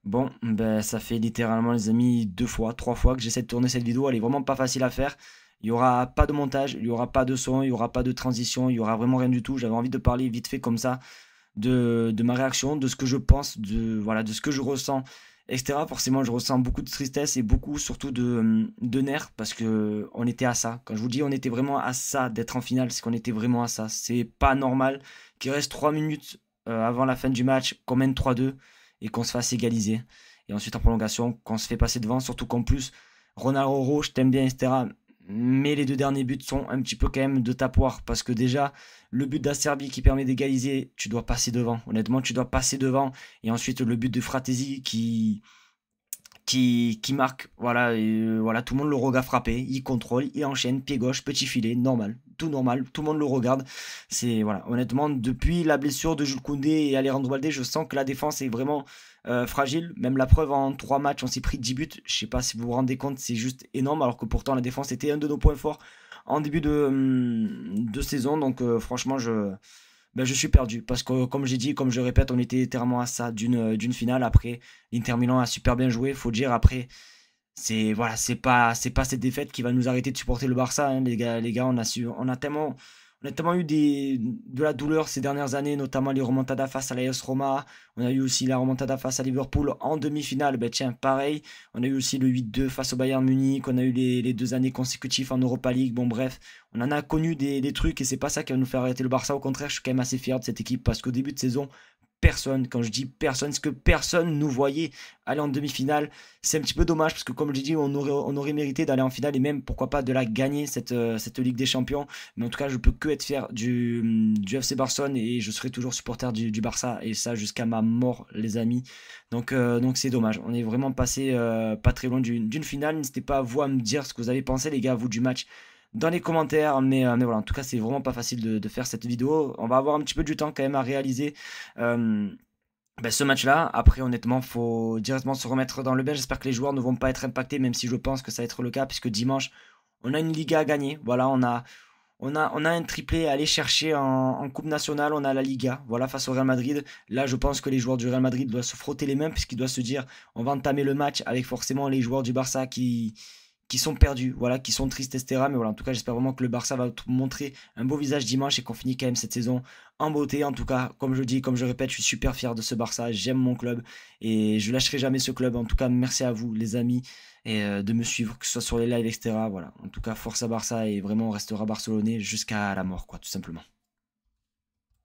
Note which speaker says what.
Speaker 1: Bon, ben ça fait littéralement les amis 2 fois, 3 fois que j'essaie de tourner cette vidéo. Elle est vraiment pas facile à faire. Il y aura pas de montage, il y aura pas de son, il y aura pas de transition, il y aura vraiment rien du tout. J'avais envie de parler vite fait comme ça de ma réaction, de ce que je pense, voilà, de ce que je ressens, etc. Forcément, je ressens beaucoup de tristesse et beaucoup surtout de nerfs parce que on était à ça. Quand je vous dis on était vraiment à ça d'être en finale, c'est qu'on était vraiment à ça. C'est pas normal qu'il reste 3 minutes avant la fin du match, qu'on mène 3-2 et qu'on se fasse égaliser. Et ensuite en prolongation, qu'on se fait passer devant, surtout qu'en plus, Ronaldo, je t'aime bien, etc. Mais les deux derniers buts sont un petit peu quand même de ta poire parce que déjà, le but d'Acerbi qui permet d'égaliser, tu dois passer devant. Honnêtement, tu dois passer devant. Et ensuite, le but de Fratesi qui marque. Voilà, et voilà, tout le monde le regarde frapper. Il contrôle, il enchaîne, pied gauche, petit filet, normal. Tout normal, tout le monde le regarde. C'est voilà, honnêtement, depuis la blessure de Jules Koundé et Alejandro Balde, je sens que la défense est vraiment fragile. Même la preuve, en 3 matchs, on s'est pris 10 buts. Je sais pas si vous vous rendez compte, c'est juste énorme. Alors que pourtant, la défense était un de nos points forts en début de saison. Donc, franchement, ben, je suis perdu. Parce que, comme j'ai dit, comme je répète, on était littéralement à ça d'une finale. Après, l'Inter Milan a super bien joué, faut dire. Après, c'est voilà, c'est pas cette défaite qui va nous arrêter de supporter le Barça, hein, les gars, on a tellement eu de la douleur ces dernières années, notamment les remontadas face à l'AS Roma. On a eu aussi la remontada face à Liverpool en demi-finale. Ben tiens, pareil. On a eu aussi le 8-2 face au Bayern Munich. On a eu les 2 années consécutives en Europa League. Bon, bref, on en a connu des trucs et c'est pas ça qui va nous faire arrêter le Barça. Au contraire, je suis quand même assez fier de cette équipe parce qu'au début de saison, personne, quand je dis personne, c'est que personne nous voyait aller en demi-finale. C'est un petit peu dommage parce que, comme je dis, on aurait mérité d'aller en finale et même pourquoi pas de la gagner cette Ligue des Champions. Mais en tout cas, je peux que être fier du FC Barcelone et je serai toujours supporter du Barça et ça jusqu'à ma mort, les amis. Donc c'est dommage. On est vraiment passé pas très loin d'une finale. N'hésitez pas à vous à me dire ce que vous avez pensé, les gars, vous du match dans les commentaires. Mais voilà, en tout cas, c'est vraiment pas facile de faire cette vidéo. On va avoir un petit peu du temps quand même à réaliser euh, ben, ce match-là. Après, honnêtement, faut directement se remettre dans le bain. J'espère que les joueurs ne vont pas être impactés, même si je pense que ça va être le cas, puisque dimanche, on a une Liga à gagner. Voilà, on a un triplé à aller chercher en Coupe nationale. On a la Liga, voilà, face au Real Madrid. Là, je pense que les joueurs du Real Madrid doivent se frotter les mains, puisqu'ils doivent se dire, on va entamer le match avec forcément les joueurs du Barça qui sont perdus, voilà, qui sont tristes, etc. Mais voilà, en tout cas, j'espère vraiment que le Barça va montrer un beau visage dimanche et qu'on finit quand même cette saison en beauté. En tout cas, comme je dis, comme je répète, je suis super fier de ce Barça. J'aime mon club et je lâcherai jamais ce club. En tout cas, merci à vous, les amis, et de me suivre, que ce soit sur les lives, etc. Voilà. En tout cas, force à Barça et vraiment, on restera barcelonais jusqu'à la mort, quoi, tout simplement.